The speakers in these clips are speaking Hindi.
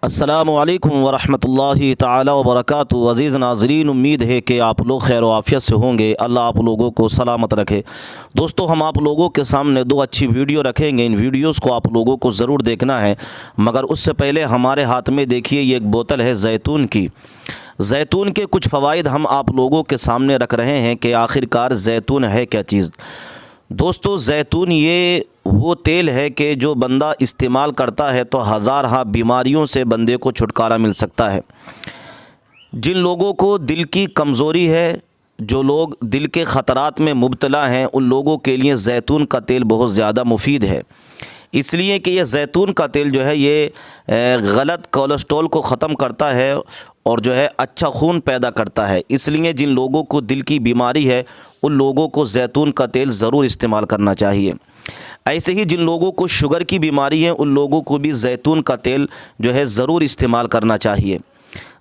अस्सलामुअलैकुम वरहमतुल्लाहि ताला वबरकातुहू। अज़ीज़ नाज़रीन, उम्मीद है कि आप लोग खैर व आफ़ियत से होंगे। अल्लाह आप लोगों को सलामत रखे। दोस्तों, हम आप लोगों के सामने दो अच्छी वीडियो रखेंगे। इन वीडियोस को आप लोगों को ज़रूर देखना है, मगर उससे पहले हमारे हाथ में देखिए ये एक बोतल है जैतून की। जैतून के कुछ फ़वाइद हम आप लोगों के सामने रख रहे हैं कि आखिरकार जैतून है क्या चीज़। दोस्तों, जैतून ये वो तेल है कि जो बंदा इस्तेमाल करता है तो हज़ार बीमारियों से बंदे को छुटकारा मिल सकता है। जिन लोगों को दिल की कमज़ोरी है, जो लोग दिल के ख़तरात में मुब्तला हैं, उन लोगों के लिए जैतून का तेल बहुत ज़्यादा मुफीद है। इसलिए कि ये जैतून का तेल जो है ये गलत कोलेस्ट्रॉल को ख़त्म करता है और जो है अच्छा खून पैदा करता है। इसलिए जिन लोगों को दिल की बीमारी है उन लोगों को जैतून का तेल ज़रूर इस्तेमाल करना चाहिए। ऐसे ही जिन लोगों को शुगर की बीमारी है उन लोगों को भी जैतून का तेल जो है ज़रूर इस्तेमाल करना चाहिए।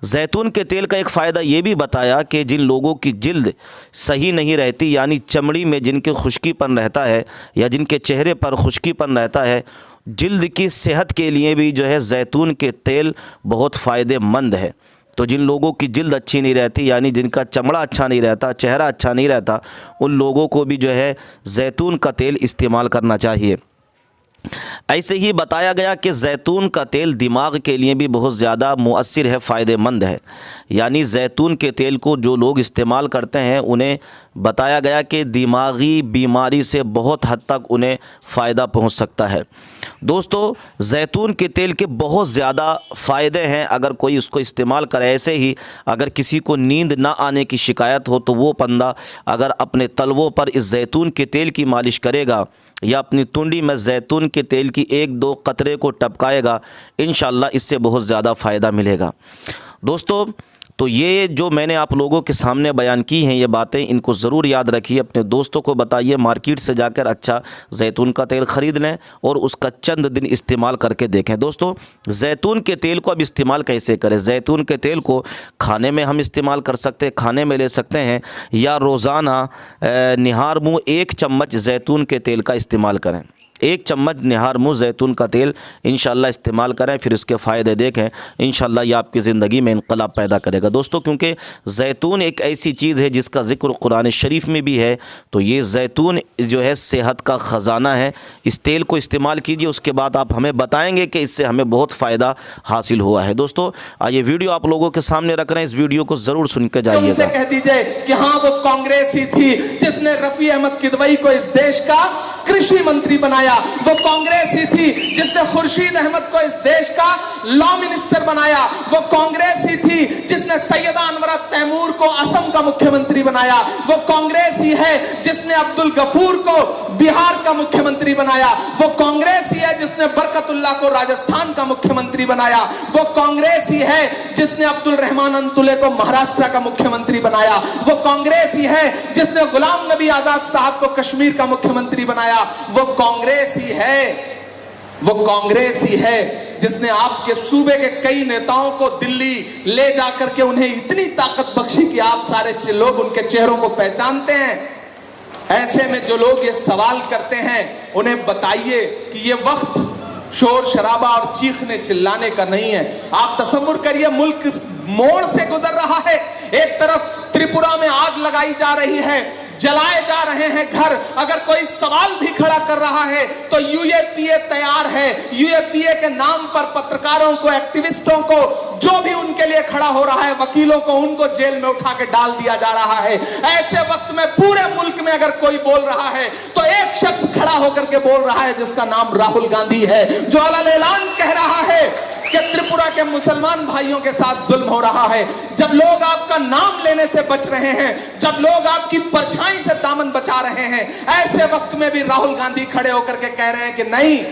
जैतून के तेल का एक फ़ायदा ये भी बताया कि जिन लोगों की जिल्द सही नहीं रहती, यानी चमड़ी में जिनके खुश्कीपन रहता है या जिनके चेहरे पर खुश्कीपन रहता है, जिल्द की सेहत के लिए भी जो है जैतून के तेल बहुत फ़ायदेमंद है। तो जिन लोगों की जिल्द अच्छी नहीं रहती, यानी जिनका चमड़ा अच्छा नहीं रहता, चेहरा अच्छा नहीं रहता, उन लोगों को भी जो है जैतून का तेल इस्तेमाल करना चाहिए। ऐसे ही बताया गया कि जैतून का तेल दिमाग के लिए भी बहुत ज़्यादा मुअस्सिर है, फ़ायदेमंद है। यानी जैतून के तेल को जो लोग इस्तेमाल करते हैं उन्हें बताया गया कि दिमागी बीमारी से बहुत हद तक उन्हें फ़ायदा पहुंच सकता है। दोस्तों, जैतून के तेल के बहुत ज़्यादा फ़ायदे हैं अगर कोई उसको इस्तेमाल करे। ऐसे ही अगर किसी को नींद ना आने की शिकायत हो तो वो बंदा अगर अपने तलवों पर इस जैतून के तेल की मालिश करेगा या अपनी तुंडी में जैतून के तेल की एक दो कतरे को टपकाएगा, इंशाअल्लाह इससे बहुत ज़्यादा फ़ायदा मिलेगा। दोस्तों, तो ये जो मैंने आप लोगों के सामने बयान की हैं ये बातें, इनको ज़रूर याद रखिए, अपने दोस्तों को बताइए, मार्केट से जाकर अच्छा जैतून का तेल ख़रीद लें और उसका चंद दिन इस्तेमाल करके देखें। दोस्तों, जैतून के तेल को अब इस्तेमाल कैसे करें? जैतून के तेल को खाने में हम इस्तेमाल कर सकते हैं, खाने में ले सकते हैं, या रोज़ाना निहार मुँह 1 चम्मच जैतून के तेल का इस्तेमाल करें। 1 चम्मच निहार मुँह जैतून का तेल इंशाअल्लाह इस्तेमाल करें, फिर इसके फ़ायदे देखें। इंशाअल्लाह ये आपकी ज़िंदगी में इनकलाब पैदा करेगा। दोस्तों, क्योंकि जैतून एक ऐसी चीज़ है जिसका ज़िक्र कुरान शरीफ में भी है, तो ये जैतून जो है सेहत का ख़जाना है। इस तेल को इस्तेमाल कीजिए, उसके बाद आप हमें बताएँगे कि इससे हमें बहुत फ़ायदा हासिल हुआ है। दोस्तों, ये वीडियो आप लोगों के सामने रख रहे हैं, इस वीडियो को ज़रूर सुन के जाइएगा। कह दीजिए कि हाँ, वो कांग्रेस ही थी जिसने रफ़ी अहमद किदवई को इस देश का कृषि मंत्री बनाया। वो कांग्रेस ही थी जिसने खुर्शीद अहमद को इस देश का लॉ मिनिस्टर बनाया। वो कांग्रेस ही थी जिसने सैयदा अनवरा तैमूर को असम का मुख्यमंत्री बनाया। वो कांग्रेस ही है जिसने अब्दुल गफूर को बिहार का मुख्यमंत्री बनाया। वो कांग्रेस ही है जिसने बरकतुल्लाह को राजस्थान का मुख्यमंत्री बनाया। वो कांग्रेस ही है जिसने अब्दुल रहमान अंतुले को महाराष्ट्र का मुख्यमंत्री बनाया। वो कांग्रेस ही है जिसने गुलाम नबी आजाद साहब को कश्मीर का मुख्यमंत्री बनाया। वो कांग्रेस ही है जिसने आपके सूबे के कई नेताओं को दिल्ली ले जाकर के उन्हें इतनी ताकत बख्शी कि आप सारे लोग उनके चेहरों को पहचानते हैं। ऐसे में जो लोग ये सवाल करते हैं उन्हें बताइए कि ये वक्त शोर शराबा और चीखने चिल्लाने का नहीं है। आप तसव्वुर करिए, मुल्क मोड़ से गुजर रहा है। एक तरफ त्रिपुरा में आग लगाई जा रही है, जलाए जा रहे हैं घर। अगर कोई सवाल भी खड़ा कर रहा है तो यूएपीए तैयार है। यूएपीए के नाम पर पत्रकारों को, एक्टिविस्टों को, जो भी उनके लिए खड़ा हो रहा है, वकीलों को, उनको जेल में उठा के डाल दिया जा रहा है। ऐसे वक्त में पूरे मुल्क में अगर कोई बोल रहा है तो एक शख्स खड़ा होकर के बोल रहा है जिसका नाम राहुल गांधी है, जो अलग ऐलान कह रहा है कि त्रिपुरा के मुसलमान भाइयों के साथ जुल्म हो रहा है। जब लोग आपका नाम लेने से बच रहे हैं, जब लोग आपकी परछाई से दामन बचा रहे हैं, ऐसे वक्त में भी राहुल गांधी खड़े होकर के कह रहे हैं कि नहीं,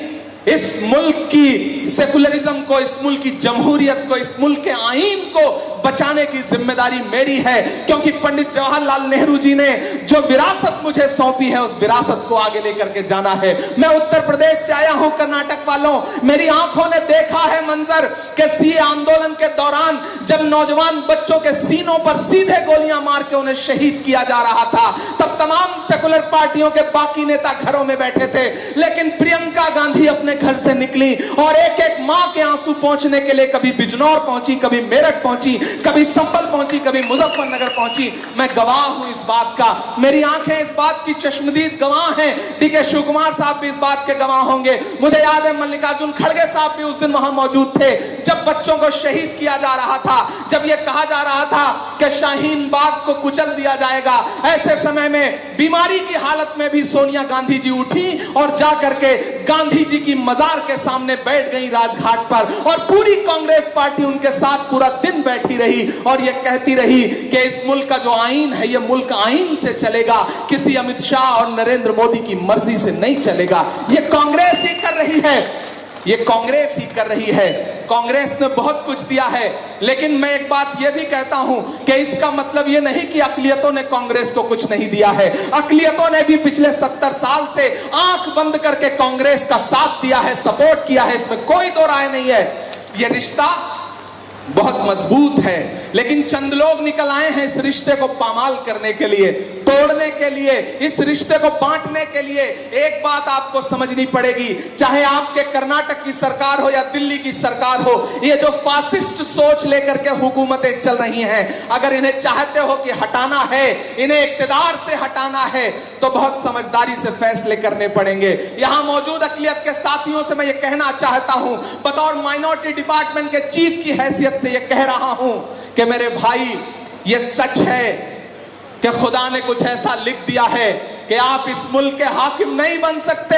इस मुल्क की सेकुलरिज्म को, इस मुल्क की जमहूरियत को, इस मुल्क के आईन को बचाने की जिम्मेदारी मेरी है, क्योंकि पंडित जवाहरलाल नेहरू जी ने जो विरासत मुझे सौंपी है उस विरासत को आगे लेकर के जाना है। मैं उत्तर प्रदेश से आया हूं, कर्नाटक वालों, मेरी आंखों ने देखा है मंजर कि सीए आंदोलन के दौरान जब नौजवान बच्चों के सीनों पर सीधे गोलियां मार के उन्हें शहीद किया जा रहा था, तब तमाम सेकुलर पार्टियों के बाकी नेता घरों में बैठे थे, लेकिन प्रियंका गांधी अपने घर से निकली और एक एक मां के आंसू पहुंचने के लिए कभी बिजनौर पहुंची, कभी मेरठ पहुंची, कभी संभल पहुंची, कभी मुजफ्फरनगर पहुंची। मैं गवाह हूं इस बात का, मेरी आंखें इस बात की चश्मदीद गवाह हैं। डीके शिव कुमार साहब भी इस बात के गवाह होंगे। मुझे याद है मल्लिकार्जुन खड़गे साहब भी उस दिन वहां मौजूद थे जब बच्चों को शहीद किया जा रहा था, जब यह कहा जा रहा था कि शाहीन बाग को कुचल दिया जाएगा। ऐसे समय में बीमारी की हालत में भी सोनिया गांधी जी उठी और जाकर के गांधी जी की मजार के सामने बैठ गई राजघाट पर, और पूरी कांग्रेस पार्टी उनके साथ पूरा दिन बैठी रही और यह कहती रही कि इस मुल्क का जो आईन है यह मुल्क आईन से चलेगा, किसी अमित शाह और नरेंद्र मोदी की मर्जी से नहीं चलेगा। यह कांग्रेस ही कर रही है, ये कांग्रेस ही कर रही है। कांग्रेस ने बहुत कुछ दिया है, लेकिन मैं एक बात यह भी कहता हूं कि इसका मतलब यह नहीं कि अकलियतों ने कांग्रेस को कुछ नहीं दिया है। अकलियतों ने भी पिछले 70 साल से आंख बंद करके कांग्रेस का साथ दिया है, सपोर्ट किया है, इसमें कोई दो राय नहीं है। यह रिश्ता बहुत मजबूत है, लेकिन चंद लोग निकल आए हैं इस रिश्ते को पामाल करने के लिए, तोड़ने के लिए, इस रिश्ते को बांटने के लिए। एक बात आपको समझनी पड़ेगी, चाहे आपके कर्नाटक की सरकार हो या दिल्ली की सरकार हो, ये जो फासिस्ट सोच लेकर के हुकूमतें चल रही हैं, अगर इन्हें चाहते हो कि हटाना है, इन्हें इक्तिदार से हटाना है, तो बहुत समझदारी से फैसले करने पड़ेंगे। यहां मौजूद अकलियत के साथियों से मैं ये कहना चाहता हूं, बतौर माइनॉरिटी डिपार्टमेंट के चीफ की हैसियत से ये कह रहा हूं कि मेरे भाई, ये सच है कि खुदा ने कुछ ऐसा लिख दिया है कि आप इस मुल्क के हाकिम नहीं बन सकते।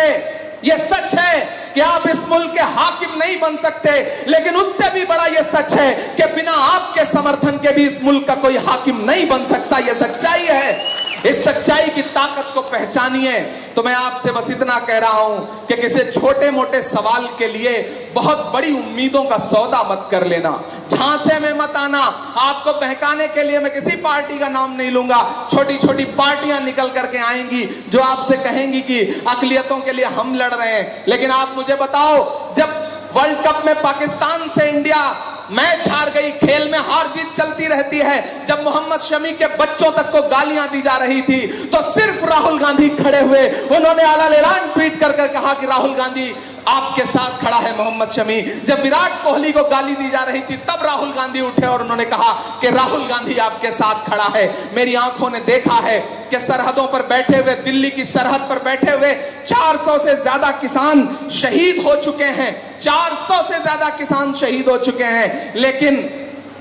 यह सच है कि आप इस मुल्क के हाकिम नहीं बन सकते, लेकिन उससे भी बड़ा यह सच है कि बिना आपके समर्थन के भी इस मुल्क का कोई हाकिम नहीं बन सकता। यह सच्चाई है। इस सच्चाई की ताकत को पहचानिए। तो मैं आपसे बस इतना कह रहा हूं कि किसी छोटे मोटे सवाल के लिए बहुत बड़ी उम्मीदों का सौदा मत कर लेना, झांसे में मत आना। आपको बहकाने के लिए मैं किसी पार्टी का नाम नहीं लूंगा, छोटी छोटी पार्टियां निकल करके आएंगी जो आपसे कहेंगी कि अकलियतों के लिए हम लड़ रहे हैं। लेकिन आप मुझे बताओ, जब वर्ल्ड कप में पाकिस्तान से इंडिया मैच हार गई, खेल में हार जीत चलती रहती है, जब मोहम्मद शमी के बच्चों तक को गालियां दी जा रही थी, तो सिर्फ राहुल गांधी खड़े हुए, उन्होंने आला ऐलान ट्वीट कर कहा कि राहुल गांधी आपके साथ खड़ा है मोहम्मद शमी। जब विराट कोहली को गाली दी जा रही थी, तब राहुल गांधी उठे और उन्होंने कहा कि राहुल गांधी आपके साथ खड़ा है। मेरी आंखों ने देखा है कि सरहदों पर बैठे हुए, दिल्ली की सरहद पर बैठे हुए 400 से ज्यादा किसान शहीद हो चुके हैं, 400 से ज्यादा किसान शहीद हो चुके हैं, लेकिन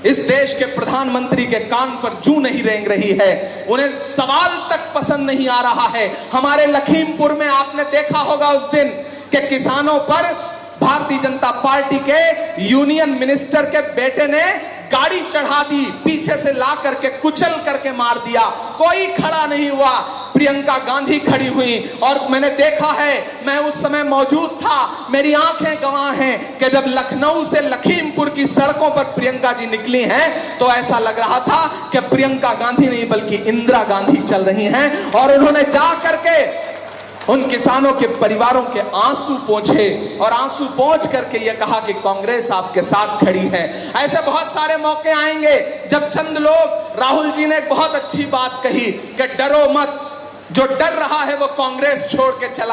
इस देश के प्रधानमंत्री के कान पर जूं नहीं रेंग रही है, उन्हें सवाल तक पसंद नहीं आ रहा है। हमारे लखीमपुर में आपने देखा होगा उस दिन कि किसानों पर भारतीय जनता पार्टी के यूनियन मिनिस्टर के बेटे ने गाड़ी चढ़ा दी, पीछे से ला करके कुचल करके मार दिया, कोई खड़ा नहीं हुआ। प्रियंका गांधी खड़ी हुई और मैंने देखा है, मैं उस समय मौजूद था, मेरी आंखें गवाह हैं कि जब लखनऊ से लखीमपुर की सड़कों पर प्रियंका जी निकली हैं, तो ऐसा लग रहा था कि प्रियंका गांधी नहीं बल्कि इंदिरा गांधी चल रही हैं। और उन्होंने जा करके उन किसानों के परिवारों के आंसू पोंछे और आंसू पोंछ करके यह कहा कि कांग्रेस आपके साथ खड़ी है। ऐसे बहुत सारे मौके आएंगे जब चंद लोग, राहुल जी ने एक बहुत अच्छी बात कही कि डरो मत, जो डर रहा है वो कांग्रेस छोड़ के चला